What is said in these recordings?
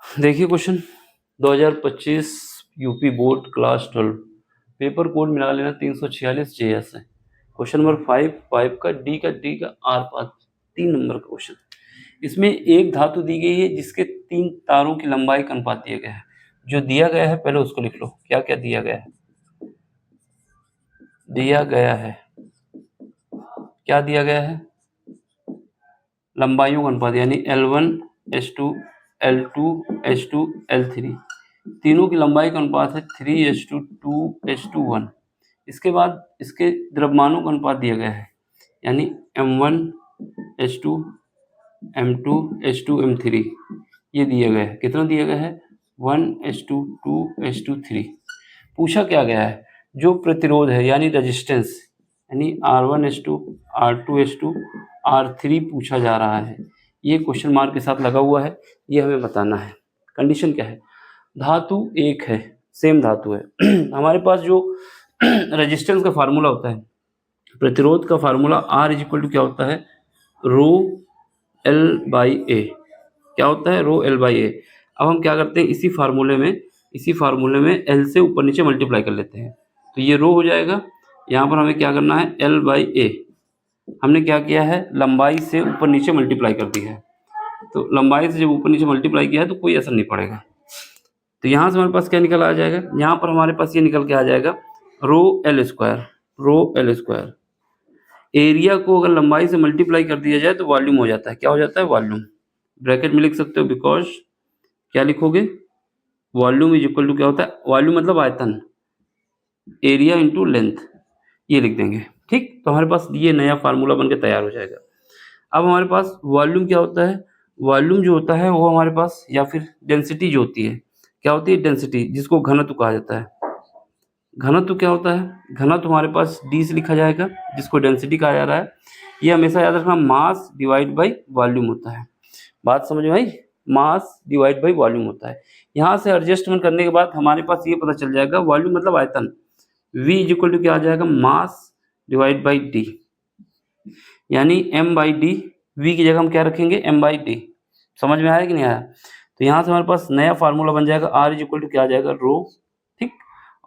देखिए question 2025 UP board class 12 paper code मिला लेना 346 JS है। क्वेश्चन नंबर 5 का डी का आर पाथ 3 नंबर का क्वेश्चन। इसमें एक धातु दी गई है जिसके 3 तारों की लंबाई का अनुपात दिया गया है। जो दिया गया है पहले उसको लिख लो, क्या क्या दिया गया है। दिया गया है, क्या दिया गया है, लंबाइयों का अनुपात, यानी L1 H2 L2 H2 L3, तीनों की लंबाई का अनुपात है 3:2 2:1। इसके बाद इसके द्रव्यमानों का अनुपात दिया गया है, यानी M1 H2 M2 H2 M3, ये दिया गया है। कितना दिया गया है, 1:2 2:3। पूछा क्या गया है, जो प्रतिरोध है यानी रेजिस्टेंस, यानी R1:2 R2:2 R3 पूछा जा रहा है। ये क्वेश्चन मार्क के साथ लगा हुआ है, ये हमें बताना है। कंडीशन क्या है, धातु एक है, सेम धातु है। हमारे पास जो रेजिस्टेंस का फार्मूला होता है, प्रतिरोध का फार्मूला R = क्या होता है, रो L/A। क्या होता है, रो L/A। अब हम क्या करते हैं, इसी फार्मूले में L से ऊपर नीचे मल्टीप्लाई कर लेते हैं, तो ये रो हो जाएगा। यहाँ पर हमें क्या करना है, L/A हमने क्या किया है, लंबाई से ऊपर नीचे मल्टीप्लाई कर दी है। तो लंबाई से जब ऊपर नीचे मल्टीप्लाई किया है तो कोई असर नहीं पड़ेगा। तो यहाँ से हमारे पास क्या निकल आ जाएगा, यहाँ पर हमारे पास ये निकल के आ जाएगा रो L स्क्वायर। एरिया को अगर लंबाई से मल्टीप्लाई कर दिया जाए तो वॉल्यूम हो जाता है। क्या हो जाता है, वॉल्यूम। ब्रैकेट में लिख सकते हो, बिकॉज क्या लिखोगे, वॉल्यूम = क्या होता है, वॉल्यूम मतलब आयतन, एरिया इंटू लेंथ, ये लिख देंगे। ठीक, तो हमारे पास ये नया फार्मूला बन के तैयार हो जाएगा। अब हमारे पास वॉल्यूम क्या होता है, वॉल्यूम जो होता है वो हमारे पास, या फिर डेंसिटी जो होती है, क्या होती है, डेंसिटी, जिसको घनत्व कहा जाता है। घनत्व क्या होता है, घनत्व हमारे पास d से लिखा जाएगा, जिसको डेंसिटी कहा जा रहा है। ये हमेशा याद रखना, मास डिवाइड बाई वॉल्यूम होता है। बात समझ में आई, मास डिवाइड बाई वॉल्यूम होता है। यहाँ से एडजस्टमेंट करने के बाद हमारे पास ये पता चल जाएगा, वॉल्यूम मतलब आयतन, v = क्या आ जाएगा, मास डिवाइड बाई d, यानी m/d। v की जगह हम क्या रखेंगे, m/d। समझ में आया कि नहीं आया। तो यहाँ से हमारे पास नया फार्मूला बन जाएगा, r = क्या आ जाएगा, रो। ठीक,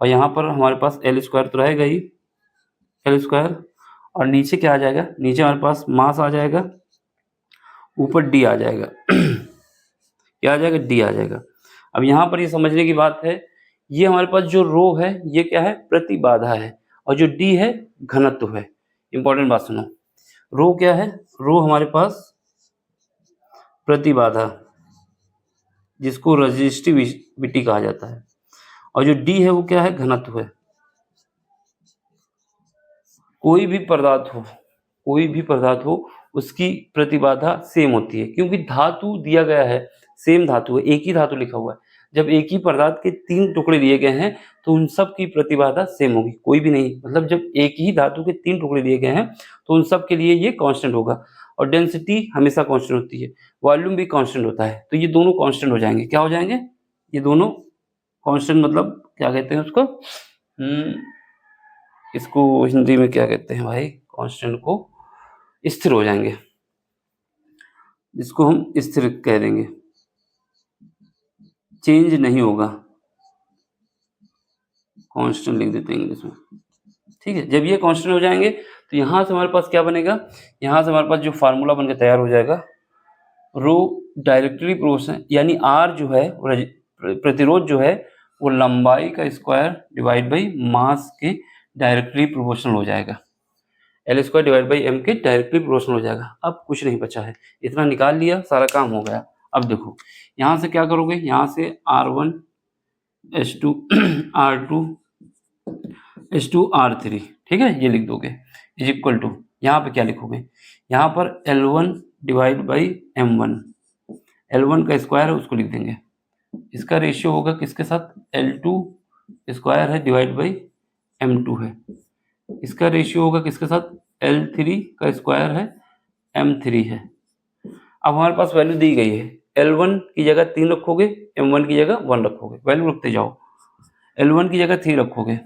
और यहाँ पर हमारे पास L स्क्वायर तो रहेगा ही, L स्क्वायर, और नीचे क्या आ जाएगा, नीचे हमारे पास मास आ जाएगा, ऊपर d आ जाएगा। क्या आ जाएगा, d आ जाएगा। अब यहाँ पर ये समझने की बात है, ये हमारे पास जो रो है ये क्या है, प्रतिबाधा है, और जो d है घनत्व है। इंपॉर्टेंट बात सुनो, रो क्या है, रो हमारे पास प्रतिबाधा, जिसको रेजिस्टिविटी कहा जाता है, और जो d है वो क्या है, घनत्व है। कोई भी पदार्थ हो उसकी प्रतिबाधा सेम होती है, क्योंकि धातु दिया गया है, सेम धातु है, एक ही धातु लिखा हुआ है। जब एक ही पदार्थ के 3 टुकड़े दिए गए हैं तो उन सब की प्रतिबाधा सेम होगी, कोई भी नहीं, मतलब जब एक ही धातु के 3 टुकड़े दिए गए हैं तो उन सब के लिए ये कांस्टेंट होगा। और डेंसिटी हमेशा कांस्टेंट होती है, वॉल्यूम भी कांस्टेंट होता है, तो ये दोनों कांस्टेंट हो जाएंगे। क्या हो जाएंगे, ये दोनों कांस्टेंट, मतलब क्या कहते हैं उसको, इसको हिंदी में क्या कहते हैं भाई, कांस्टेंट को स्थिर हो जाएंगे, जिसको हम स्थिर कह देंगे, चेंज नहीं होगा, कांस्टेंट लिख देते हैं इंग्लिश में। ठीक है, जब ये कांस्टेंट हो जाएंगे तो यहाँ से हमारे पास क्या बनेगा, यहाँ से हमारे पास जो फार्मूला बनकर तैयार हो जाएगा, रो डायरेक्टली प्रोपोर्शनल, यानी आर जो है, प्रतिरोध जो है वो लंबाई का स्क्वायर डिवाइड बाई मास के डायरेक्टली प्रोपोर्शनल हो जाएगा। L square divide by m के डायरेक्टली प्रोपोर्शनल हो जाएगा। अब कुछ नहीं बचा है, इतना निकाल लिया, सारा काम हो गया। अब देखो यहाँ से क्या करोगे, यहाँ से R1 H2 R2 H2 R3, ठीक है, ये लिख दोगे, = यहाँ पे क्या लिखोगे, यहाँ पर L1 divide by M1, L1 का स्क्वायर है उसको लिख देंगे, इसका रेशियो होगा किसके साथ, L2 स्क्वायर है डिवाइड बाई M2 है, इसका रेशियो होगा किसके साथ, L3 का स्क्वायर है M3 है। अब हमारे पास वैल्यू दी गई है, L1 की जगह 3 रखोगे, M1 की जगह 1 रखोगे, वैल्यू रखते जाओ। L1 की जगह 3 रखोगे,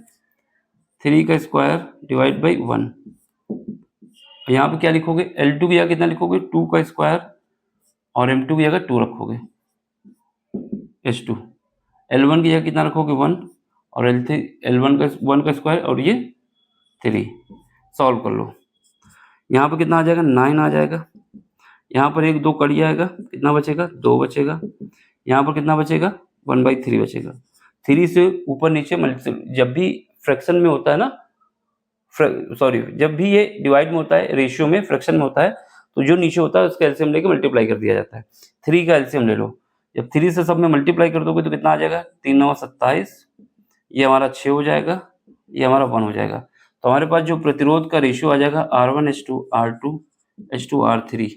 3 का स्क्वायर डिवाइड बाई 1, यहाँ पे क्या लिखोगे, L2 की जगह कितना लिखोगे, 2 का स्क्वायर, और M2 की जगह 2 रखोगे। H2, L1 की जगह कितना रखोगे 1 और L3 L1 का 1 का स्क्वायर और ये 3, सॉल्व कर लो। यहाँ पर कितना आ जाएगा 9 आ जाएगा, यहाँ पर 1 2 कट जाएगा, कितना बचेगा 2 बचेगा, यहाँ पर कितना बचेगा 1/3 बचेगा। 3 से ऊपर नीचे जब भी फ्रैक्शन में होता है ना, सॉरी जब भी ये डिवाइड में होता है, रेशियो में, फ्रैक्शन में होता है, तो जो नीचे होता है उसका एलसीएम लेके मल्टीप्लाई कर दिया जाता है। 3 का एलसीएम ले लो, जब 3 से सब में मल्टीप्लाई कर दोगे तो कितना आ जाएगा 3 9 27, ये हमारा 6 हो जाएगा, ये हमारा 1 हो जाएगा। तो हमारे पास जो प्रतिरोध का रेशियो आ जाएगा R1:2 R2:2 R3,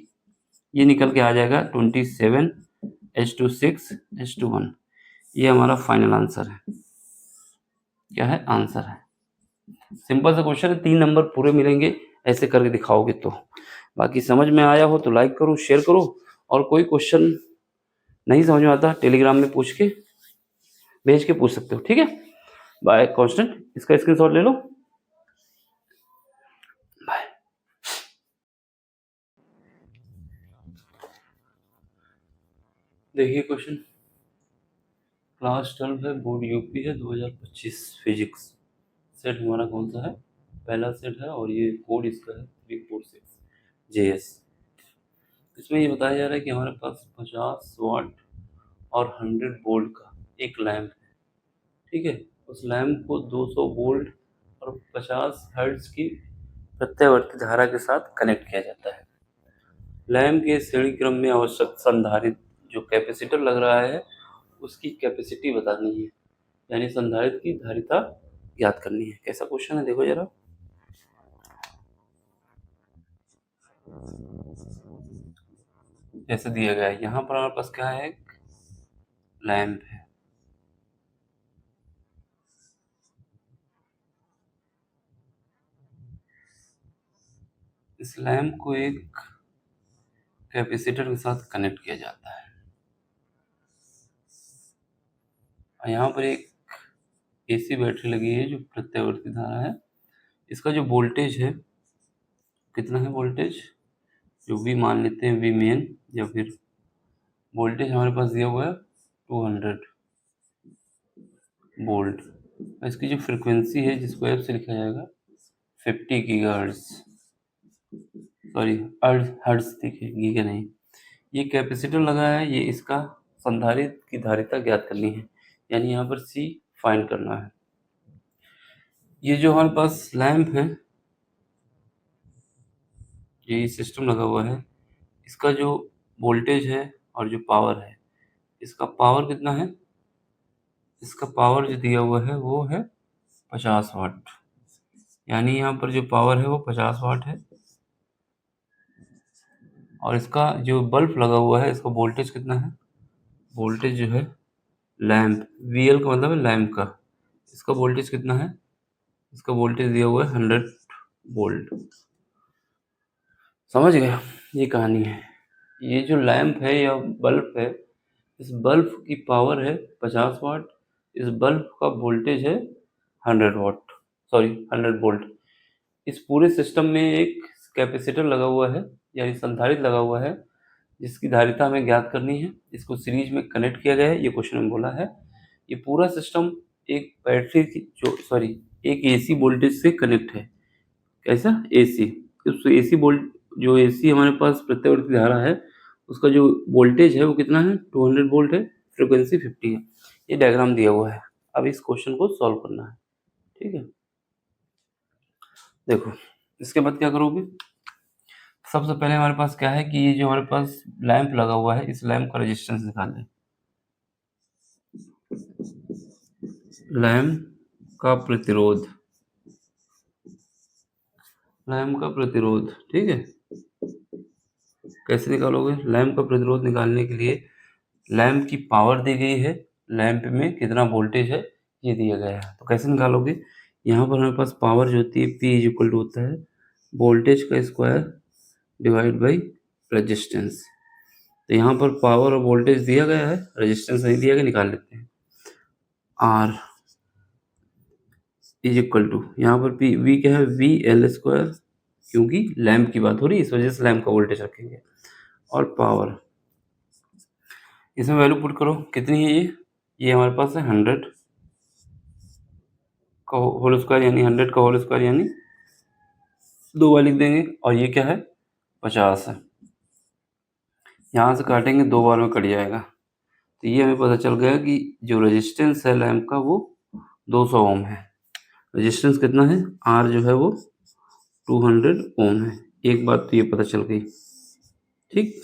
ये निकल के आ जाएगा 27:6:1। ये हमारा फाइनल आंसर है। क्या है आंसर है। सिंपल सा क्वेश्चन है, 3 नंबर पूरे मिलेंगे ऐसे करके दिखाओगे तो। बाकी समझ में आया हो तो लाइक करो, शेयर करो, और कोई क्वेश्चन नहीं समझ में आता टेलीग्राम में भेज के पूछ सकते हो, ठीक है। बाय कांस्टेंट, इसका स्क्रीनशॉट ले लो। बाय। देखिए क्वेश्चन, क्लास 12 है, बोर्ड यूपी है, 2025 फिजिक्स। सेट हमारा कौन सा है, पहला सेट है, और ये कोड इसका है 346 JS। इसमें ये बताया जा रहा है कि हमारे पास 50 वाट और 100 वोल्ट का एक लैंप है, ठीक है। उस लैंप को 200 वोल्ट और 50 हर्ट्ज की प्रत्यावर्ती धारा के साथ कनेक्ट किया जाता है। लैंप के श्रेणी क्रम में आवश्यक संधारित्र जो कैपेसिटर लग रहा है उसकी कैपेसिटी बतानी है, यानी संधारित्र की धारिता ज्ञात करनी है। कैसा क्वेश्चन है देखो जरा। जैसे दिया गया है, यहाँ पर हमारे पास क्या है, एक लैंप है, इस लैंप को एक कैपेसिटर के साथ कनेक्ट किया जाता है, और यहाँ पर एक एसी बैटरी लगी है जो प्रत्यावर्ती धारा है। इसका जो वोल्टेज है, कितना है वोल्टेज, जो वी मान लेते हैं, वी मेन, या फिर वोल्टेज हमारे पास दिया हुआ है 200 वोल्ट। इसकी जो फ्रिक्वेंसी है जिसको एफ से लिखा जाएगा 50 गीगाहर्ट्ज, सॉरी हर्ट्ज, देखिए गीगा नहीं। ये कैपेसिटर लगा है, ये इसका संधारित्र की धारिता ज्ञात करनी है, यानी यहाँ पर सी फाइंड करना है। ये जो हमारे पास लैंप है, ये सिस्टम लगा हुआ है, इसका जो वोल्टेज है और जो पावर है, इसका पावर कितना है, इसका पावर जो दिया हुआ है वो है 50 वाट, यानी यहाँ पर जो पावर है वो 50 वाट है। और इसका जो बल्ब लगा हुआ है, इसका वोल्टेज कितना है, वोल्टेज जो है लैंप, VL का मतलब है लैंप का, इसका वोल्टेज कितना है, इसका वोल्टेज दिया हुआ है 100 वोल्ट। समझ गए, ये कहानी है। ये जो लैंप है या बल्ब है, इस बल्ब की पावर है 50 वाट, इस बल्ब का वोल्टेज है 100 वाट, सॉरी 100 वोल्ट। इस पूरे सिस्टम में एक कैपेसिटर लगा हुआ है, यानी संधारित्र लगा हुआ है, जिसकी धारिता हमें ज्ञात करनी है। इसको सीरीज में कनेक्ट किया गया है, ये क्वेश्चन में बोला है। ये पूरा सिस्टम एक बैटरी की एक AC वोल्टेज से कनेक्ट है। कैसा AC, उस AC वोल्ट, जो AC हमारे पास प्रत्यावर्ती धारा है, उसका जो वोल्टेज है वो कितना है 200 वोल्ट है, फ्रिक्वेंसी 50 है। ये डायग्राम दिया हुआ है, अब इस क्वेश्चन को सॉल्व करना है, ठीक है। देखो इसके बाद क्या करोगे, सबसे पहले हमारे पास क्या है कि ये जो हमारे पास लैंप लगा हुआ है, इस लैंप का रेजिस्टेंस निकाल लें। लैंप का प्रतिरोध, लैंप का प्रतिरोध, ठीक है। कैसे निकालोगे, लैंप का प्रतिरोध निकालने के लिए लैंप की पावर दी गई है, लैंप में कितना वोल्टेज है ये दिया गया है, तो कैसे निकालोगे। यहाँ पर हमारे पास पावर जो होती है P होता है वोल्टेज का स्क्वायर डिवाइड बाई रेजिस्टेंस। तो यहाँ पर पावर और वोल्टेज दिया गया है, रेजिस्टेंस नहीं दिया गया, निकाल लेते हैं। R यहाँ पर V क्या है, VL², क्योंकि लैंप की बात हो रही है इस वजह से लैंप का वोल्टेज रखेंगे, और पावर इसमें वैल्यू पुट करो, कितनी है ये हमारे पास है 100 का होल स्क्वायर, यानी 100 का होल स्क्वायर यानी 2 बार लिख देंगे, और ये क्या है 50 है। यहाँ से काटेंगे 2 बार में कट जाएगा, तो ये हमें पता चल गया कि जो रेजिस्टेंस है लैंप का वो 200 ओम है। रेजिस्टेंस कितना है, आर जो है वो 200 ओम है। एक बात तो ये पता चल गई, ठीक।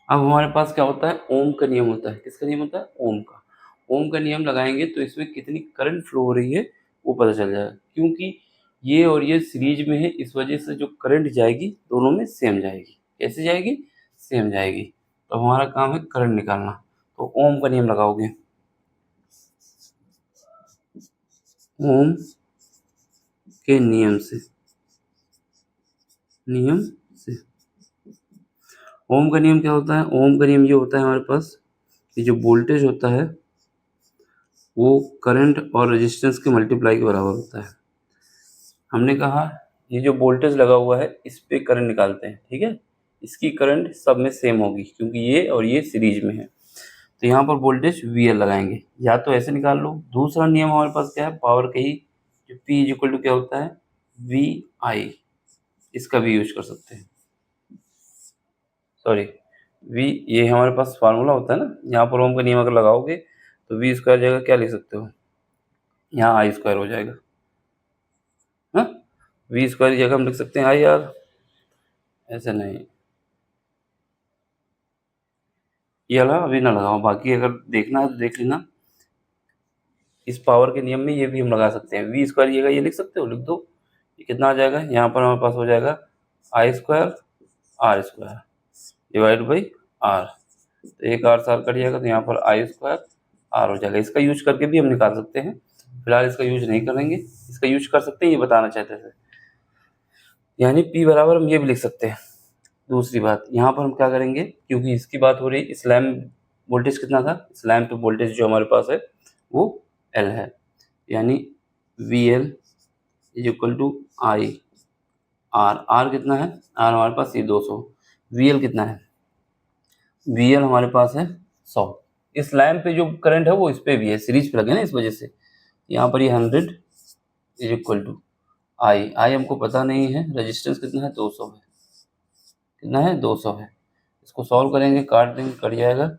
अब हमारे पास क्या होता है, ओम का नियम होता है। किसका नियम होता है, ओम का। ओम का नियम लगाएंगे तो इसमें कितनी करंट फ्लो हो रही है वो पता चल जाएगा, क्योंकि ये और ये सीरीज में है, इस वजह से जो करंट जाएगी दोनों में सेम जाएगी। कैसे जाएगी, सेम जाएगी। तो हमारा काम है करंट निकालना, तो ओम का नियम लगाओगे, ओम के नियम से ओम का नियम क्या होता है, ओम का नियम ये होता है हमारे पास कि जो वोल्टेज होता है वो करंट और रेजिस्टेंस के मल्टीप्लाई के बराबर होता है। हमने कहा ये जो वोल्टेज लगा हुआ है इस पे करंट निकालते हैं, ठीक है। इसकी करंट सब में सेम होगी क्योंकि ये और ये सीरीज में है, तो यहाँ पर वोल्टेज VL लगाएंगे, या तो ऐसे निकाल लो। दूसरा नियम हमारे पास क्या है, पावर का ही, जो P इक्वल टू क्या होता है VI, इसका भी यूज कर सकते हैं। सॉरी V, ये हमारे पास फार्मूला होता है ना, यहाँ पर ओम का नियम अगर लगाओगे तो V स्क्वायर जगह क्या लिख सकते हो, यहाँ आई स्क्वायर हो जाएगा। हाँ, V स्क्वायर की जगह हम लिख सकते हैं आई यार, ऐसे नहीं, ये वाला अभी ना लगाओ, बाकी अगर देखना है तो देख लेना। इस पावर के नियम में ये भी हम लगा सकते हैं, V स्क्वायर की जगह ये लिख सकते हो, लिख दो। ये कितना आ जाएगा, यहाँ पर हमारे पास हो जाएगा I square R square divide by R, तो एक आर से आर कट जाएगा, तो यहाँ पर आई स्क्वायर आर हो जाएगा। इसका यूज करके भी हम निकाल सकते हैं, फिलहाल इसका यूज नहीं करेंगे। इसका यूज कर सकते हैं, ये बताना चाहते थे, यानी P बराबर हम ये भी लिख सकते हैं। दूसरी बात यहाँ पर हम क्या करेंगे, क्योंकि इसकी बात हो रही, इस लैम्प वोल्टेज कितना था, इस लैम्प पे वोल्टेज जो हमारे पास है वो L है, यानी VL is equal to I R. R कितना है, आर हमारे पास ये 200। VL कितना है, VL हमारे पास है 100। इस लैम्प पे जो करंट है वो इस पे भी है, सीरीज पे लगे ना, इस वजह से यहाँ पर ये 100 इज इक्वल टू आई हमको पता नहीं है, रेजिस्टेंस कितना है 200 है, कितना है 200 है। इसको सॉल्व करेंगे, काट देंगे, कट जाएगा।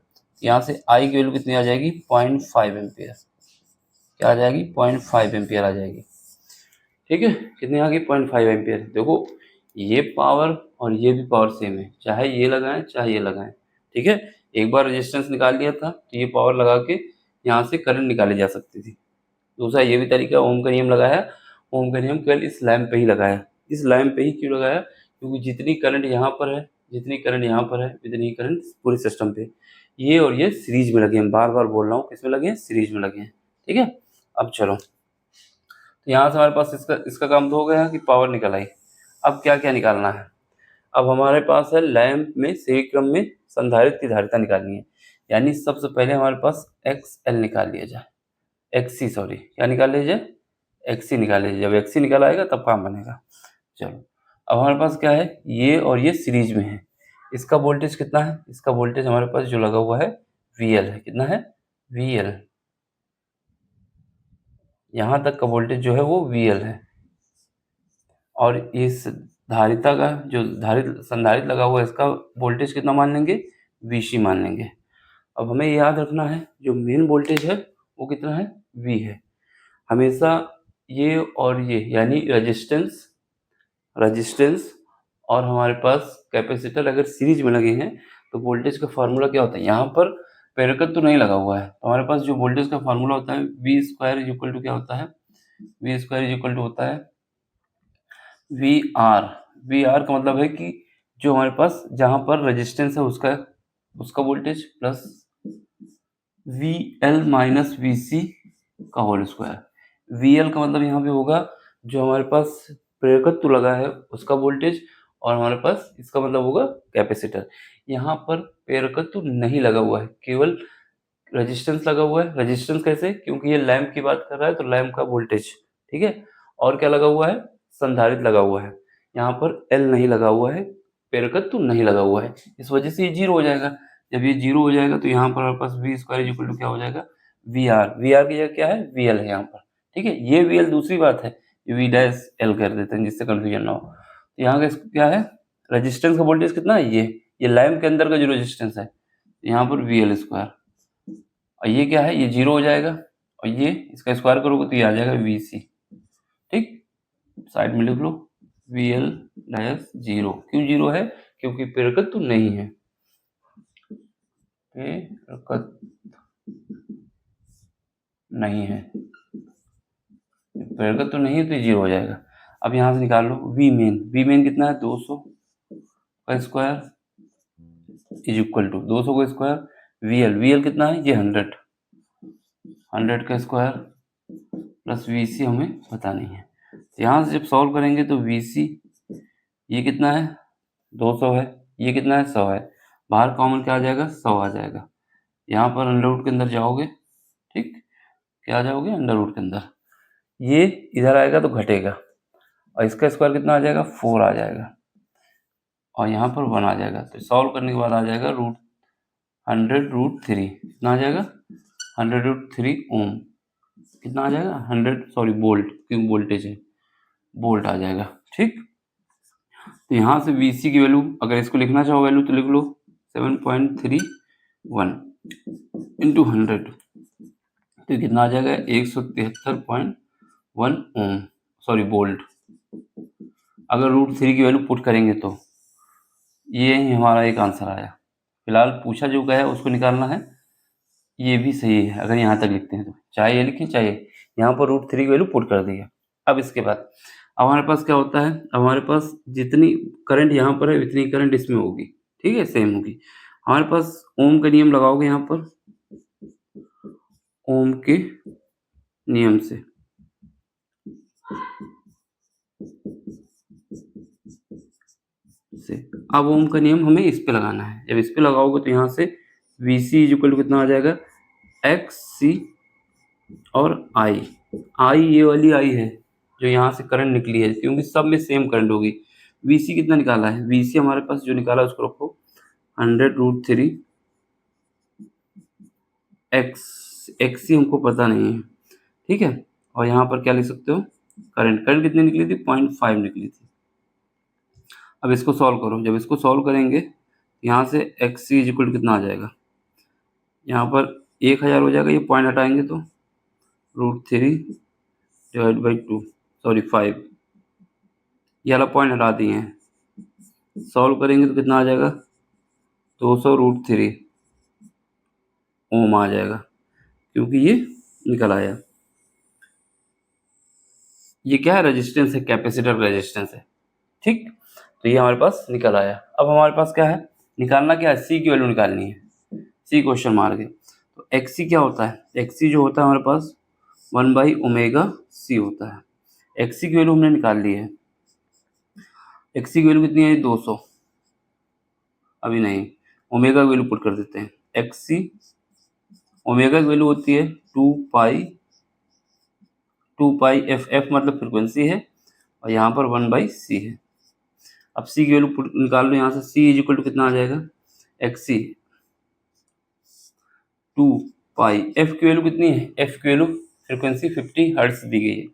यहाँ से आई की वैल्यू कितनी आ जाएगी 0.5 एम्पियर, क्या आ जाएगी 0.5 एम्पियर आ जाएगी, ठीक है। कितनी आ गई 0.5 एम्पियर। देखो ये पावर और ये भी पावर सेम है, चाहे ये लगाएं चाहे ये लगाएं, ठीक है। एक बार रेजिस्टेंस निकाल लिया था तो ये पावर लगा के यहाँ से करंट निकाली जा सकती थी। दूसरा ये भी तरीका, ओम का नियम लगाया, ओम का नियम केवल इस लैम्प पे ही लगाया। इस लैम्प पे ही क्यों लगाया, क्योंकि जितनी करंट यहाँ पर है, जितनी करंट यहाँ पर है, उतनी ही करंट पूरे सिस्टम पे, ये और ये सीरीज में लगे हैं। बार बार बोल रहा हूँ, किसमें लगे हैं, सीरीज में लगे हैं, ठीक है। अब चलो, तो यहाँ से हमारे पास इसका काम तो हो गया कि पावर निकल आई। अब क्या क्या निकालना है, अब हमारे पास है लैम्प में श्रेणी क्रम में संधारित्र की धारिता निकालनी है, यानी सबसे पहले हमारे पास XL निकाल लिया जाए, XC सॉरी, क्या निकाल लिया जाए, XC निकाल लीजिए। जब XC निकाल आएगा तब काम बनेगा। चलो, अब हमारे पास क्या है, ये और ये सीरीज में है। इसका वोल्टेज कितना है, इसका वोल्टेज हमारे पास जो लगा हुआ है VL है, कितना है VL, यहाँ तक का वोल्टेज जो है वो VL है। और इस धारिता का जो संधारित्र लगा हुआ है इसका वोल्टेज कितना मान लेंगे, VC मान लेंगे। अब हमें याद रखना है जो मेन वोल्टेज है वो कितना है, V है। हमेशा ये और ये यानी रेजिस्टेंस और हमारे पास कैपेसिटर अगर सीरीज में लगे हैं तो वोल्टेज का फार्मूला क्या होता है, यहाँ पर पैरेलल तो नहीं लगा हुआ है, तो हमारे पास जो वोल्टेज का फार्मूला होता है V square is equal to क्या होता है, V square is equal to होता है VR। VR का मतलब है कि जो हमारे पास जहाँ पर रेजिस्टेंस है उसका voltage plus VL minus VC का होल स्क्वायर। VL का मतलब यहाँ पे होगा जो हमारे पास प्रेरकत्व लगा है उसका वोल्टेज, और हमारे पास इसका मतलब होगा कैपेसिटर। यहाँ पर प्रेरकत्व नहीं लगा हुआ है, केवल रेजिस्टेंस लगा हुआ है। रेजिस्टेंस कैसे, क्योंकि ये लैंप की बात कर रहा है तो लैंप का वोल्टेज, ठीक है। और क्या लगा हुआ है, संधारित्र लगा हुआ है। यहाँ पर L नहीं लगा हुआ है, प्रेरकत्व नहीं लगा हुआ है, इस वजह से ये जीरो हो जाएगा। जब ये 0 हो जाएगा तो यहाँ पर हमारे पास वी स्क्वायर इक्वल टू क्या हो जाएगा, वी आर। वी आर की जगह क्या है, वी एल है यहाँ पर, ठीक है। ये वी एल दूसरी बात है, वी डैश एल कर देते हैं जिससे कंफ्यूजन ना हो। तो यहाँ का क्या है, रेजिस्टेंस का वोल्टेज कितना है, ये लैम्प के अंदर का जो रेजिस्टेंस है, यहाँ पर वी एल स्क्वायर, और ये क्या है, ये 0 हो जाएगा, और ये इसका स्क्वायर करोगे तो ये आ जाएगा वी सी, ठीक। साइड में लिख लो वी एल डैश 0। क्यों 0 है, क्योंकि प्रेरकत्व तो नहीं है, प्रेरकत्व नहीं है, प्रेरकत्व तो नहीं है तो 0 हो जाएगा। अब यहाँ से निकाल लो वी मेन। वी मेन कितना है, 200 का स्क्वायर इज इक्वल टू 200 का square V L. V L कितना है, ये 100 का स्क्वायर प्लस वी सी हमें पता नहीं है। तो यहाँ से जब सॉल्व करेंगे तो वी सी ये कितना है, 200 है, ये कितना है, 100 है, बाहर कॉमन क्या आ जाएगा, 100 आ जाएगा। यहाँ पर अंडर रूट के अंदर जाओगे, ठीक, क्या आ जाओगे, अंडर रूट के अंदर, ये इधर आएगा तो घटेगा, और इसका स्क्वायर कितना आ जाएगा, 4 आ जाएगा, और यहाँ पर 1 आ जाएगा। तो सॉल्व करने के बाद आ जाएगा 100√3, कितना आ जाएगा, 100√3 ओम, कितना आ जाएगा, 100 वोल्ट, क्योंकि वोल्टेज है, वोल्ट आ जाएगा, ठीक। तो यहाँ से वी सी की वैल्यू अगर इसको लिखना चाहो वैल्यू तो लिख लो 7.31 इंटू 100, तो कितना आ जाएगा, 173.1 ओम, सॉरी वोल्ट। अगर √3 की वैल्यू पुट करेंगे तो ये ही हमारा एक आंसर आया। फिलहाल पूछा जो गया है उसको निकालना है, ये भी सही है अगर यहाँ तक लिखते हैं तो, चाहे ये लिखें चाहे यहाँ पर √3 की वैल्यू पुट कर दी है। अब इसके बाद अब हमारे पास क्या होता है, अब हमारे पास जितनी करंट यहाँ पर है उतनी करंट इसमें होगी, ठीक है, सेम होगी। हमारे पास ओम का नियम लगाओगे यहाँ पर, ओम के नियम से अब ओम का नियम हमें इस पे लगाना है। जब इस पे लगाओगे तो यहाँ से V C is equal to कितना आ जाएगा, एक्स सी और आई। आई ये वाली आई है जो यहाँ से करंट निकली है, क्योंकि सब में सेम करंट होगी। वी सी कितना निकाला है, वी सी हमारे पास जो निकाला है उसको रखो 100√3 एक्स सी हमको पता नहीं है, ठीक है। और यहाँ पर क्या लिख सकते हो, करंट कितनी निकली थी, 0.5 निकली थी। अब इसको सॉल्व करो, जब इसको सॉल्व करेंगे यहाँ से X C is equal to कितना आ जाएगा, यहाँ पर 1000 हो जाएगा, ये पॉइंट हटाएंगे तो √3 डिवाइड बाई 2, सॉरी 5, ये वाला पॉइंट हटा दिए हैं। सॉल्व करेंगे तो कितना आ जाएगा, 200√3 ओम आ जाएगा, क्योंकि ये निकल आया। ये क्या है, रेजिस्टेंस है, कैपेसिटर रेजिस्टेंस है, ठीक। तो ये हमारे पास निकल आया। अब हमारे पास क्या है, निकालना क्या है, सी की वैल्यू निकालनी है, सी क्वेश्चन मार्क है। तो एक्स सी क्या होता है, एक्स सी जो होता है हमारे पास 1/ω/c होता है। एक्स सी की वैल्यू हमने निकाल ली है, एक्स सी की वैल्यू कितनी है, 200, अभी नहीं, ओमेगा की वैल्यू पुट कर देते हैं। एक्स सी ओमेगा की वैल्यू होती है 2पाई एफ मतलब फ्रिक्वेंसी है, और यहाँ पर 1/c है। अब c की वैल्यू निकाल लो, यहाँ से c इज इक्वल टू कितना आ जाएगा, एक्स सी 2पाई, एफ की वैल्यू कितनी है, एफ की वैल्यू फ्रिक्वेंसी 50 हर्ट्ज दी गई है,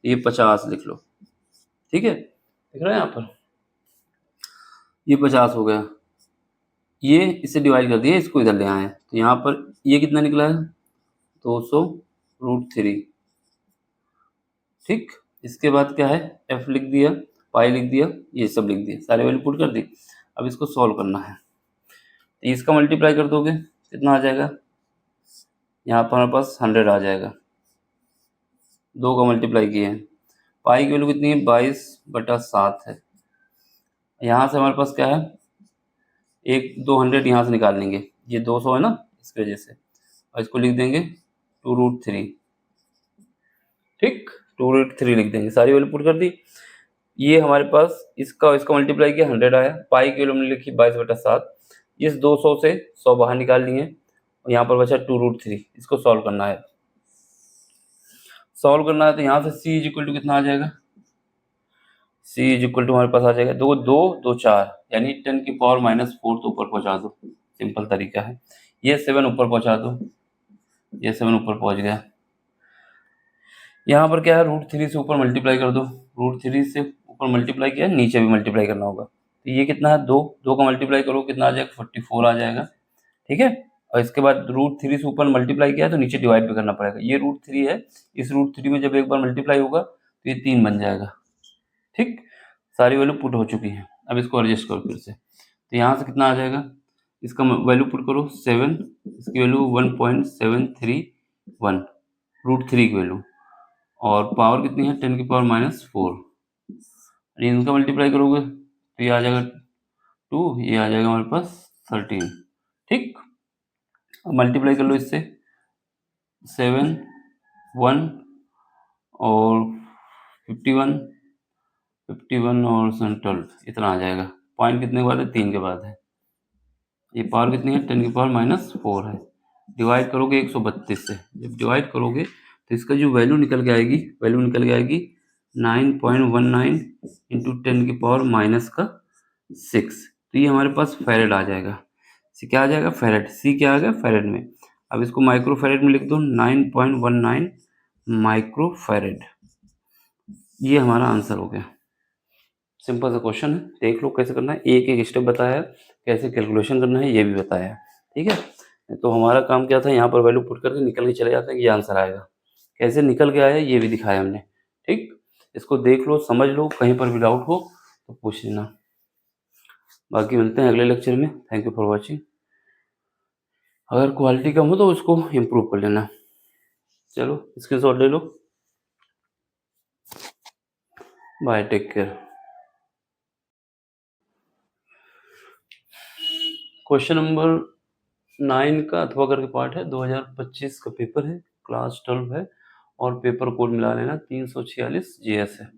ये 50 लिख लो, ठीक है, दिख रहा है यहाँ पर, ये 50 हो गया। ये इसे डिवाइड कर दिया, इसको इधर ले आए, तो यहाँ पर ये कितना निकला है, 200√3, ठीक। इसके बाद क्या है, एफ लिख दिया, पाई लिख दिया, ये सब लिख दिया, सारे वैल्यू पुट कर दी। अब इसको सॉल्व करना है, तो इसका मल्टीप्लाई कर दोगे कितना आ जाएगा, यहाँ पर हमारे पास 100 आ जाएगा, 2 का मल्टीप्लाई किए हैं। पाई की वैल्यू कितनी है, 22/7 है। यहाँ से हमारे पास क्या है, 100 यहाँ से निकाल लेंगे, ये 200 है ना, इसकी वजह से, और इसको लिख देंगे 2√3, ठीक, 2√3 लिख देंगे, सारी वैल्यू पुट कर दी। ये हमारे पास इसका मल्टीप्लाई किया, 100 आया। पाई की वैल्यू हमने लिखी 22/7, इस 200 से 100 बाहर निकाल लिए, और यहाँ पर बचा 2√3, इसको सॉल्व करना है। तो यहाँ से c इज इक्वल टू कितना आ जाएगा, c इज इक्वल टू हमारे पास आ जाएगा 2 2 2 4, यानी 10⁻⁻⁴ तो ऊपर पहुंचा दो, सिंपल तरीका है। ये 7 ऊपर पहुंचा दो, ये 7 ऊपर पहुंच गया। यहाँ पर क्या है, √3 से ऊपर मल्टीप्लाई कर दो, √3 से ऊपर मल्टीप्लाई किया, नीचे भी मल्टीप्लाई करना होगा। तो ये कितना है, 2 का मल्टीप्लाई करो कितना आ जाएगा, 44 आ जाएगा। ठीक है, और इसके बाद √3 से ऊपर मल्टीप्लाई किया तो नीचे डिवाइड भी करना पड़ेगा। ये √3 है, इस √3 में जब एक बार मल्टीप्लाई होगा तो ये 3 बन जाएगा। ठीक, सारी वैल्यू पुट हो चुकी है। अब इसको एडजस्ट करो फिर से, तो यहाँ से कितना आ जाएगा, इसका वैल्यू पुट करो 7, इसकी वैल्यू 1.731 √3 की वैल्यू, और पावर कितनी है 10⁻⁻4। इनका मल्टीप्लाई करोगे तो ये आ जाएगा 2, ये आ जाएगा हमारे पास 13। ठीक, अब मल्टीप्लाई कर लो इससे, 7, 1 और 51 और 12, इतना आ जाएगा। पॉइंट कितने के बाद है, 3 के बाद है। ये पावर कितनी है 10⁻⁻4 है। डिवाइड करोगे 132 से, जब डिवाइड करोगे तो इसका जो वैल्यू निकल के आएगी, 9.19 इंटू 10⁻⁻6। तो ये हमारे पास फैरेड आ जाएगा। सी क्या आ जाएगा, फैरेड। सी क्या आ गया, फैरेड में। अब इसको माइक्रो फैरेड में लिख दो, 9.19 माइक्रो फैरेड। ये हमारा आंसर हो गया। सिंपल सा क्वेश्चन है, देख लो कैसे करना है, एक एक स्टेप बताया है, कैसे कैलकुलेशन करना है ये भी बताया है। ठीक है, तो हमारा काम क्या था, यहाँ पर वैल्यू पुट करके निकल के चले जाते हैं कि ये आंसर आएगा। कैसे निकल के आया ये भी दिखाया हमने। ठीक, इसको देख लो, समझ लो, कहीं पर भी डाउट हो तो पूछ लेना। बाकी मिलते हैं अगले लेक्चर में। Thank you for watching. अगर क्वालिटी कम हो तो उसको इम्प्रूव कर लेना। चलो स्क्रीनशॉट ले लो। Bye, take care. Question number 9 का अथवा करके पार्ट है, 2025 का पेपर है, क्लास 12 है, और पेपर कोड मिला लेना 346 GS है।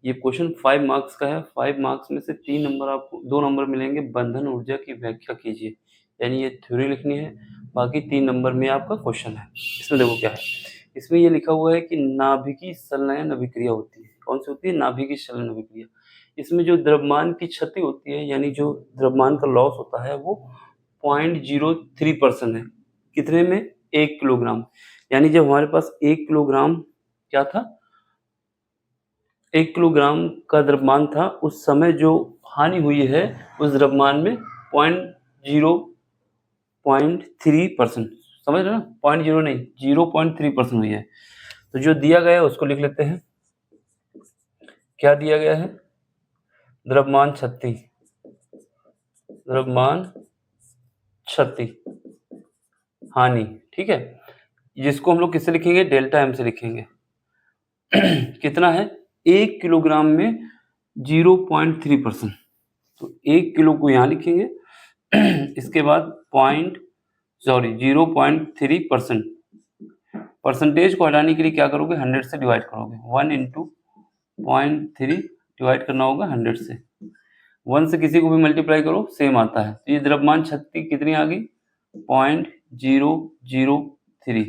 ये क्वेश्चन 5 मार्क्स का है। 5 मार्क्स में से 3 नंबर आपको, 2 नंबर मिलेंगे बंधन ऊर्जा की व्याख्या कीजिए, यानी ये थ्योरी लिखनी है। बाकी 3 नंबर में आपका क्वेश्चन है। इसमें देखो क्या है, इसमें ये लिखा हुआ है कि नाभिकीय संलयन अभिक्रिया होती है। कौन सी होती है, नाभिकीय संलयन अभिक्रिया। इसमें जो द्रव्यमान की क्षति होती है, यानी जो द्रव्यमान का लॉस होता है, वो 0.03% है। कितने में, 1 किलोग्राम। यानी जब हमारे पास 1 किलोग्राम क्या था, 1 किलोग्राम का द्रव्यमान था, उस समय जो हानि हुई है उस द्रव्यमान में 0.3%, समझ रहे ना, 0.0 नहीं, 0.3% हुई है। तो जो दिया गया है उसको लिख लेते हैं। क्या दिया गया है, द्रव्यमान क्षति, द्रव्यमान क्षति हानि। ठीक है, जिसको हम लोग किससे लिखेंगे, डेल्टा एम से लिखेंगे। कितना है, 1 किलोग्राम में 0.3%। तो 1 किलो को यहाँ लिखेंगे, इसके बाद 0.3%। परसेंटेज को हटाने के लिए क्या करोगे, 100 से डिवाइड करोगे। 1 इंटू 0.3 डिवाइड करना होगा 100 से। 1 से किसी को भी मल्टीप्लाई करो सेम आता है। तो ये द्रव्यमान शक्ति कितनी आ गई, 0.003,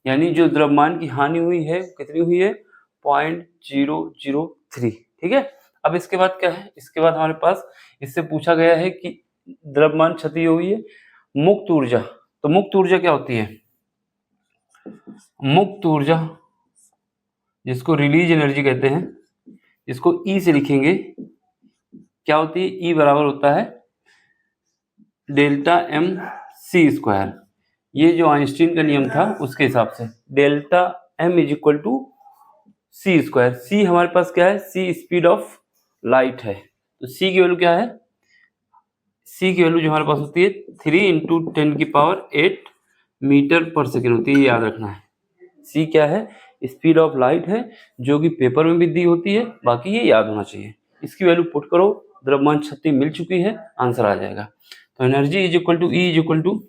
यानी जो द्रव्यमान की हानि हुई है कितनी हुई है, 0.003। ठीक है, अब इसके बाद क्या है, इसके बाद हमारे पास इससे पूछा गया है कि द्रव्यमान क्षति हुई है, मुक्त ऊर्जा। तो मुक्त ऊर्जा क्या होती है, मुक्त ऊर्जा जिसको रिलीज एनर्जी कहते हैं, इसको ई से लिखेंगे। क्या होती है, ई बराबर होता है डेल्टा एम सी स्क्वायर। ये जो आइंस्टीन का नियम था उसके हिसाब से delta M is equal to C square. C हमारे पास क्या है, सी स्पीड ऑफ लाइट है। तो सी की वैल्यू क्या है, सी की वैल्यू जो हमारे पास होती है 3 इंटू 10⁸ मीटर पर सेकेंड होती है, याद रखना है। सी क्या है, स्पीड ऑफ लाइट है, जो कि पेपर में भी दी होती है, बाकी ये याद होना चाहिए। इसकी वैल्यू पुट करो, द्रव्यमान क्षति मिल चुकी है, आंसर आ जाएगा। तो energy is equal to E is equal to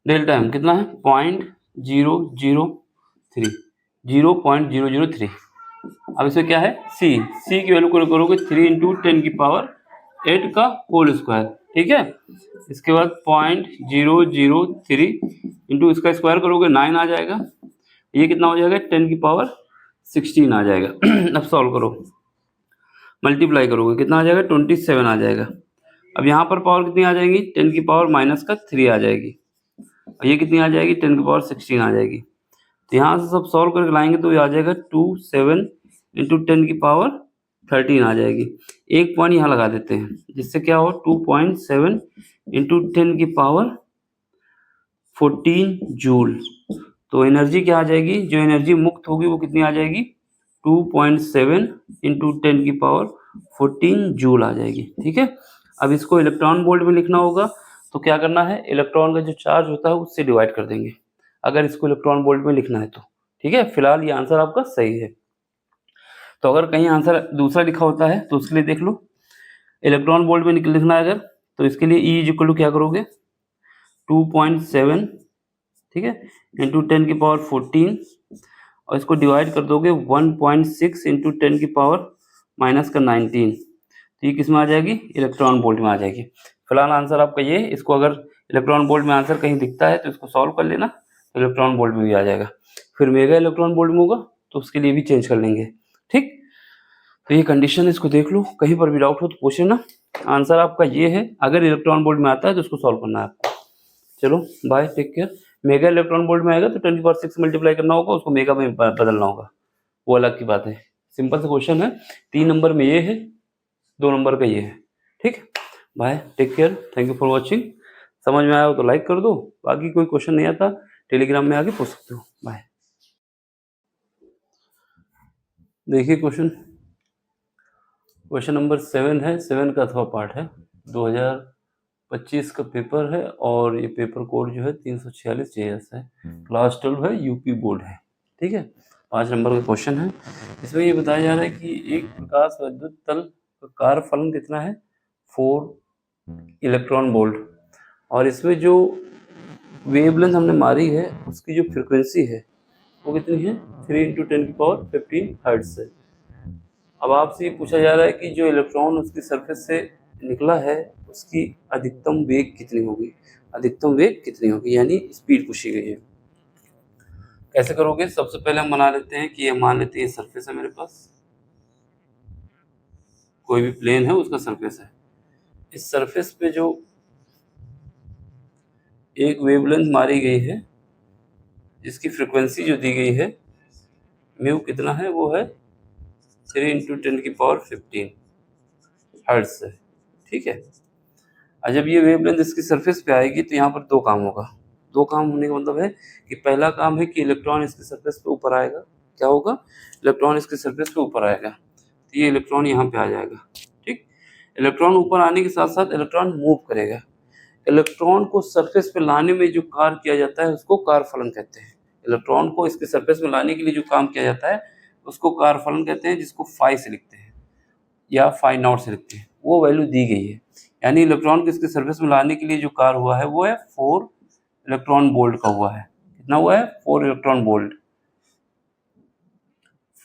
delta M, कितना है 0.003, 0.003। अब इसमें क्या है, सी की वैल्यू करोगे 3 इंटू 10⁸ का होल स्क्वायर। ठीक है, इसके बाद 0.003 इंटू इसका स्क्वायर करोगे 9 आ जाएगा। ये कितना हो जाएगा, 10⁻16 आ जाएगा। अब सॉल्व करो, मल्टीप्लाई करोगे कितना आ जाएगा, 27 आ जाएगा। अब यहाँ पर पावर कितनी आ जाएगी, 10 की पावर -3 आ जाएगी, और ये कितनी आ जाएगी, 10 की पावर 16 आ जाएगी। तो यहाँ से सब सॉल्व करके लाएंगे तो ये आ जाएगा 27 इंटू 10 की पावर 13 आ जाएगी। एक पॉइंट यहाँ लगा देते हैं, जिससे क्या हो, 2.7 इंटू 10 की पावर 14 जूल। तो एनर्जी क्या आ जाएगी, जो एनर्जी मुक्त होगी वो कितनी आ जाएगी, 2.7 इंटू 10 की पावर 14 जूल आ जाएगी। ठीक है, अब इसको इलेक्ट्रॉन वोल्ट में लिखना होगा, तो क्या करना है, इलेक्ट्रॉन का जो चार्ज होता है उससे डिवाइड कर देंगे, अगर इसको इलेक्ट्रॉन वोल्ट में लिखना है तो। ठीक है, फिलहाल ये आंसर आपका सही है। तो अगर कहीं आंसर दूसरा लिखा होता है तो उसके लिए देख लो, इलेक्ट्रॉन वोल्ट में लिखना है अगर, तो इसके लिए E इक्वल टू क्या करोगे, 2.7, ठीक है, इंटू 10 की पावर 14, और इसको डिवाइड कर दोगे 1.6 इंटू 10 की पावर -19, तो ये किस में आ जाएगी, इलेक्ट्रॉन वोल्ट में आ जाएगी। फिलहाल आंसर आपका ये, इसको अगर इलेक्ट्रॉन वोल्ट में आंसर कहीं दिखता है तो इसको सॉल्व कर लेना, तो इलेक्ट्रॉन वोल्ट में भी आ जाएगा। फिर मेगा इलेक्ट्रॉन वोल्ट में होगा तो उसके लिए भी चेंज कर लेंगे। ठीक, तो ये कंडीशन, इसको देख लो, कहीं पर भी डाउट हो तो पूछ लेना। आंसर आपका ये है, अगर इलेक्ट्रॉन वोल्ट में आता है तो उसको सॉल्व करना है आपको। चलो bye, take care. Mega electron volt में आएगा तो 10⁶ मल्टीप्लाई करना होगा, उसको मेगा में बदलना होगा, वो अलग की बात है। सिंपल सा क्वेश्चन है, 3 नंबर में ये है, 2 नंबर का ये है। ठीक, bye, take care, thank you for watching. समझ में आया हो तो लाइक कर दो, बाकी कोई क्वेश्चन नहीं आता टेलीग्राम में आके पूछ सकते हो। बाय। देखिए क्वेश्चन नंबर 7 है, 7 का 3rd पार्ट है, 2025 का पेपर है, और ये पेपर कोड जो है 346 JS है, क्लास 12 है, यूपी बोर्ड है। ठीक है, 5 नंबर का क्वेश्चन है। इसमें ये बताया जा रहा है कि एक प्रकाश विद्युत तल का कार्यफलन कितना है, 4 इलेक्ट्रॉन वोल्ट, और इसमें जो वेवलेंथ हमने मारी है उसकी जो फ्रीक्वेंसी है वो कितनी है, 3 इंटू 10 की पावर 15 हर्ट्ज है। अब आपसे ये पूछा जा रहा है कि जो इलेक्ट्रॉन उसकी सरफेस से निकला है उसकी अधिकतम वेग कितनी होगी, अधिकतम वेग कितनी होगी, यानी स्पीड पूछी गई है। कैसे करोगे, सबसे पहले हम बना लेते हैं कि ये मान लेते हैं सरफेस है मेरे पास, कोई भी प्लेन है उसका सरफेस है। इस सरफेस पे जो एक वेवलेंथ मारी गई है, जिसकी फ्रीक्वेंसी जो दी गई है म्यू कितना है, वो है 3 इंटू 10 की पावर 15 हर्ट्ज है। ठीक है, और जब ये वेवलेंथ इसकी सरफेस पे आएगी तो यहाँ पर 2 काम होगा। 2 काम होने का मतलब है कि पहला काम है कि इलेक्ट्रॉन इसकी सरफेस पे ऊपर आएगा। क्या होगा, इलेक्ट्रॉन इसकी सरफेस पे ऊपर आएगा, तो ये इलेक्ट्रॉन यहाँ पे आ जाएगा। ठीक, इलेक्ट्रॉन ऊपर आने के साथ साथ इलेक्ट्रॉन मूव करेगा। इलेक्ट्रॉन को सरफेस पे लाने में जो कार्य किया जाता है उसको कार्यफलन कहते हैं। इलेक्ट्रॉन को इसके सरफेस में लाने के लिए जो काम किया जाता है उसको कार्यफलन कहते हैं, जिसको फाई से लिखते हैं या फाई नॉट से लिखते हैं। वो वैल्यू दी गई है, यानी इलेक्ट्रॉन को इसके सरफेस में लाने के लिए जो कार्य हुआ है वो है 4 इलेक्ट्रॉन वोल्ट का हुआ है। कितना हुआ है, 4 इलेक्ट्रॉन वोल्ट,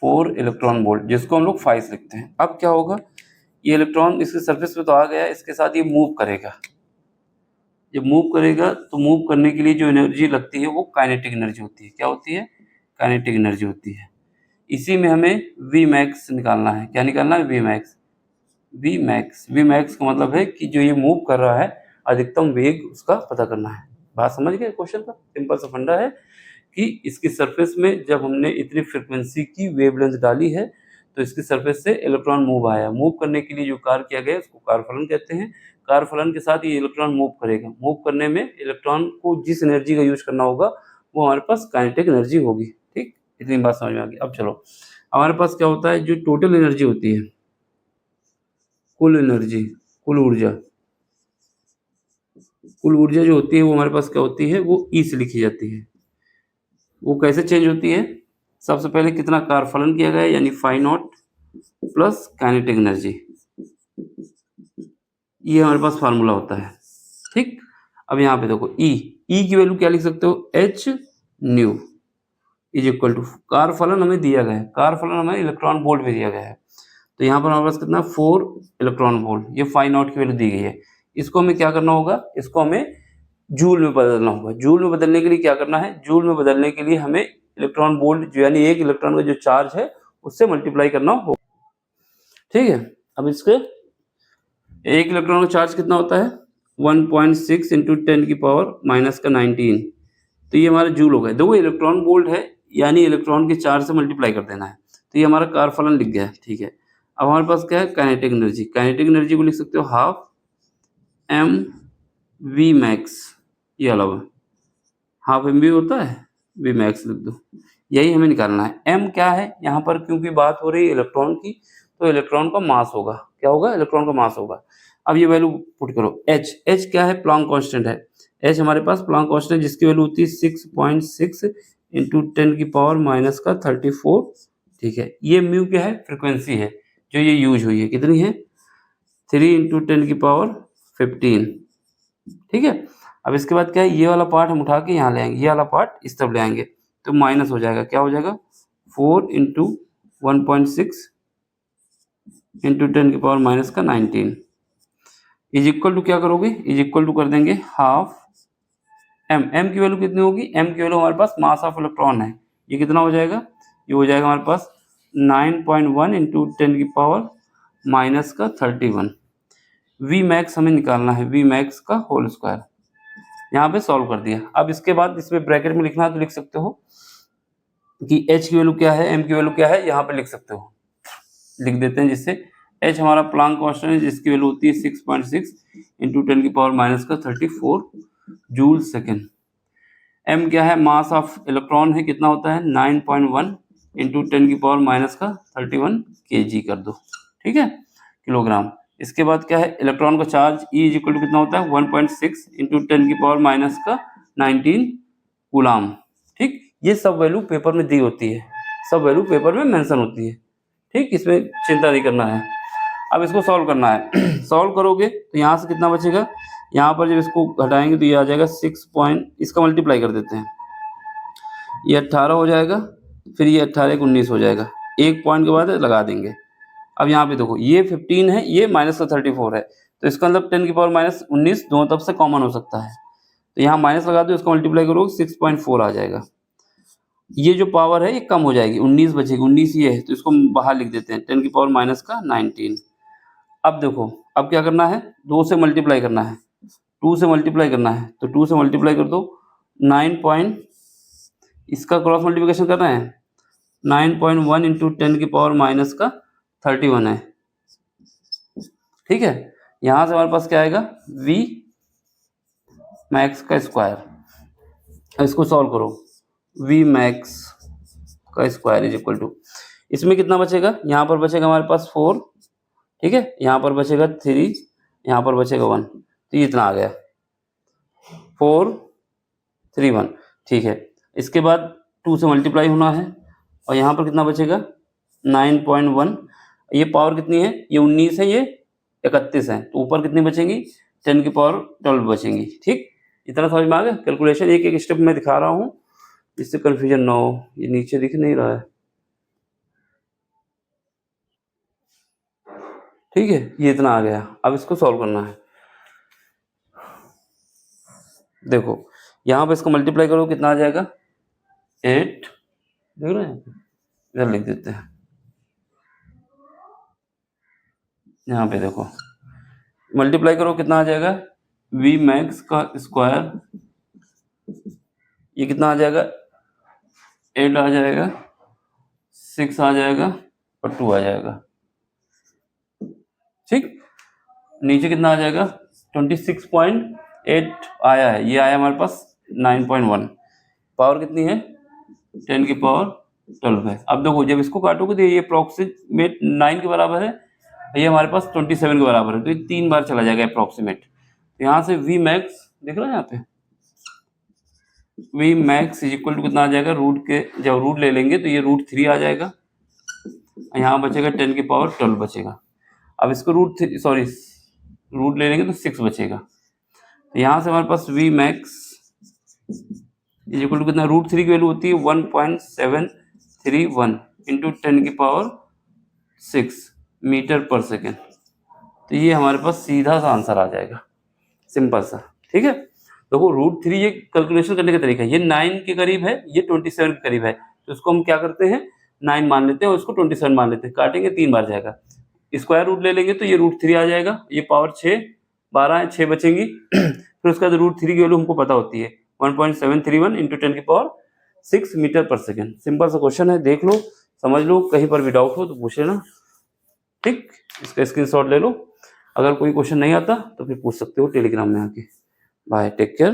4 इलेक्ट्रॉन वोल्ट, जिसको हम लोग फाई से लिखते हैं। अब क्या होगा, ये इलेक्ट्रॉन इसके सरफेस पे तो आ गया, इसके साथ ये मूव करेगा। जब मूव करेगा तो मूव करने के लिए जो एनर्जी लगती है वो काइनेटिक एनर्जी होती है। क्या होती है, काइनेटिक एनर्जी होती है। इसी में हमें वी मैक्स निकालना है। क्या निकालना है, वी मैक्स। वी मैक्स का मतलब है कि जो ये मूव कर रहा है अधिकतम वेग उसका पता करना है। बात समझ गए क्वेश्चन का, सिंपल सा फंडा है कि इसकी सरफेस में जब हमने इतनी फ्रिक्वेंसी की वेवलेंथ डाली है तो इसकी सरफेस से इलेक्ट्रॉन मूव आया। मूव करने के लिए जो कार्य किया गया उसको कार्यफलन कहते हैं। कार्यफलन के साथ ये इलेक्ट्रॉन मूव करेगा। मूव करने में इलेक्ट्रॉन को जिस एनर्जी का यूज करना होगा वो हमारे पास काइनेटिक एनर्जी होगी। ठीक, इतनी बात समझ में आ गई। अब चलो, हमारे पास क्या होता है, जो टोटल एनर्जी होती है, कुल एनर्जी, कुल ऊर्जा जो होती है वो हमारे पास क्या होती है, वो ई से लिखी जाती है। वो कैसे चेंज होती है, सबसे पहले कितना कार्यफलन किया गया है, यानी phi naught plus kinetic energy, ये हमारे पास फार्मूला होता है। ठीक, अब यहाँ पे देखो ई की वैल्यू क्या लिख सकते हो, H new is equal to, कार्यफलन हमें दिया गया है, कार्यफलन हमें इलेक्ट्रॉन वोल्ट में दिया गया है, तो यहाँ पर हमारे पास कितना 4 इलेक्ट्रॉन वोल्ट, ये फाई नॉट की वैल्यू दी गई है। इसको हमें क्या करना होगा, इसको हमें जूल में बदलना होगा। जूल में बदलने के लिए क्या करना है, जूल में बदलने के लिए हमें इलेक्ट्रॉन वोल्ट जो यानी एक इलेक्ट्रॉन का जो चार्ज है उससे मल्टीप्लाई करना होगा। ठीक है, अब इसके एक इलेक्ट्रॉन का चार्ज कितना होता है 1.6 इंटू 10 की पावर माइनस का 19, तो ये हमारा जूल हो गया। देखो इलेक्ट्रॉन वोल्ट है, यानी इलेक्ट्रॉन के चार्ज से मल्टीप्लाई कर देना है, तो ये हमारा कारफलन लिख गया है। ठीक है, अब हमारे पास क्या है काइनेटिक एनर्जी। काइनेटिक एनर्जी को लिख सकते हो हाफ एम वी मैक्स, ये अलावा हाफ एम वी होता है, वी मैक्स लिख दो, यही हमें निकालना है। एम क्या है यहाँ पर, क्योंकि बात हो रही है इलेक्ट्रॉन की, तो इलेक्ट्रॉन का मास होगा। क्या होगा, इलेक्ट्रॉन का मास होगा। अब ये वैल्यू पुट करो। एच, एच क्या है, प्लैंक कांस्टेंट है। एच हमारे पास प्लैंक कांस्टेंट जिसकी वैल्यू होती है 6.6 इंटू 10 की पावर माइनस का 34। ठीक है, ये म्यू क्या है, फ्रिक्वेंसी है जो ये यूज हुई है, कितनी है 3 इंटू 10 की पावर 15। ठीक है, अब इसके बाद क्या है, ये वाला पार्ट हम उठा के यहाँ ले आएंगे, ये वाला पार्ट इस तरफ ले आएंगे, तो माइनस हो जाएगा। क्या हो जाएगा 4 इंटू 1.6 इंटू 10 की पावर माइनस का 19 इज इक्वल टू, क्या करोगे, इज इक्वल टू कर देंगे हाफ एम। एम की वैल्यू कितनी होगी, एम की वैल्यू हमारे पास मास ऑफ इलेक्ट्रॉन है, ये कितना हो जाएगा, ये हो जाएगा हमारे पास 9.1 इंटू 10 की पावर माइनस का 31। वी मैक्स हमें निकालना है, वी मैक्स का होल स्क्वायर, यहाँ पे सॉल्व कर दिया। अब इसके बाद इसमें ब्रैकेट में लिखना है तो लिख सकते हो कि एच की वैल्यू क्या है, एम की वैल्यू क्या है, यहाँ पे लिख सकते हो, लिख देते हैं, जिससे एच हमारा प्लैंक कांस्टेंट है जिसकी वैल्यू होती है 6.6 इंटू 10 की पावर माइनस का 34 जूल सेकेंड। एम क्या है, मास ऑफ इलेक्ट्रॉन है, कितना होता है 9.1 इंटू 10 की पावर माइनस का 31 kg कर दो। ठीक है, किलोग्राम। इसके बाद क्या है, इलेक्ट्रॉन का charge E is equal to कितना होता है 1.6 इंटू 10 की पावर माइनस का 19 कूलाम। ठीक, ये सब वैल्यू पेपर में दी होती है, सब वैल्यू पेपर में मेंशन होती है। ठीक, इसमें चिंता नहीं करना है। अब इसको सॉल्व करना है सॉल्व करोगे तो यहाँ से कितना बचेगा, यहाँ पर जब इसको घटाएंगे तो ये आ जाएगा 6 पॉइंट, इसका मल्टीप्लाई कर देते हैं, ये 18 हो जाएगा, फिर ये 18 एक 19 हो जाएगा, एक पॉइंट के बाद लगा देंगे। अब यहाँ पे देखो ये 15 है, ये माइनस का 34 है, तो इसका मतलब 10 की पावर माइनस 19 दोनों तरफ से कॉमन हो सकता है, तो यहाँ माइनस लगा दो, इसको मल्टीप्लाई करोगे 6.4 आ जाएगा। ये जो पावर है ये कम हो जाएगी, 19 बचेगी, 19 ये है तो इसको बाहर लिख देते हैं 10 की पावर माइनस का 19। अब देखो, अब क्या करना है, 2 से मल्टीप्लाई करना है, 2 से मल्टीप्लाई करना है, तो 2 से मल्टीप्लाई कर दो 9 पॉइंट, इसका क्रॉस मल्टीप्लिकेशन करना है 9.1 इंटू 10 की पावर माइनस का 31 है। ठीक है, यहाँ से हमारे पास क्या आएगा v मैक्स का स्क्वायर, इसको सॉल्व करो, v मैक्स का स्क्वायर इज इक्वल टू, इसमें कितना बचेगा, यहाँ पर बचेगा हमारे पास 4, ठीक है, यहाँ पर बचेगा 3, यहाँ पर बचेगा 1, तो ये इतना आ गया 431। ठीक है, इसके बाद 2 से मल्टीप्लाई होना है, और यहाँ पर कितना बचेगा 9.1, ये पावर कितनी है, ये 19 है, ये 31 है, तो ऊपर कितनी बचेंगी 10 की पावर 12 बचेंगी। ठीक, इतना समझ में आ गया। कैलकुलेशन एक एक स्टेप में दिखा रहा हूँ, इससे कंफ्यूजन ना हो। ये नीचे दिख नहीं रहा है, ठीक है, ये इतना आ गया। अब इसको सॉल्व करना है। देखो यहाँ पे इसको मल्टीप्लाई करो, कितना आ जाएगा 8, देख रहे हैं, इधर लिख देते हैं, यहाँ पे देखो मल्टीप्लाई करो, कितना आ जाएगा v मैक्स का स्क्वायर, ये कितना आ जाएगा 8 आ जाएगा, 6 आ जाएगा और 2 आ जाएगा। ठीक, नीचे कितना आ जाएगा 26.8 आया है, ये आया हमारे पास 9.1, पावर कितनी है 10 की पावर 12 है। अब देखो जब इसको काटोगे तो ये अप्रोक्सीमेट 9 के बराबर है, ये हमारे पास 27 के बराबर है, तो ये 3 बार चला जाएगा अप्रोक्सीमेट। तो यहाँ से v मैक्स दिख रहा है, यहाँ पे v max is equal to कितना आ जाएगा, रूट के जब रूट ले लेंगे तो ये √3 आ जाएगा, यहाँ बचेगा 10 की पावर 12 बचेगा। अब इसको रूट ले लेंगे तो 6 बचेगा, तो यहाँ से हमारे पास v max is equal to कितना, √3 की वैल्यू होती है 1.731 इंटू 10 की पावर 6 मीटर पर सेकेंड, तो ये हमारे पास सीधा सा आंसर आ जाएगा, सिंपल सा। ठीक है, देखो √3 ये कैलकुलेशन करने का तरीका है, ये 9 के करीब है, ये 27 के करीब है, तो इसको हम क्या करते हैं 9 मान लेते हैं और इसको 27 मान लेते हैं, काटेंगे 3 बार जाएगा, स्क्वायर रूट ले लेंगे तो ये √3 आ जाएगा, ये पावर 6 12 है, 6 बचेंगी फिर उसके बाद √3 की वैल्यू हमको पता होती है 1.731 इंटू 10⁶ मीटर पर सेकेंड। सिंपल सा क्वेश्चन है, देख लो, समझ लो, कहीं पर भी डाउट हो तो पूछ लेना, ठीक। इसका स्क्रीनशॉट ले लो, अगर कोई क्वेश्चन नहीं आता तो फिर पूछ सकते हो टेलीग्राम में आके। Bye, take care.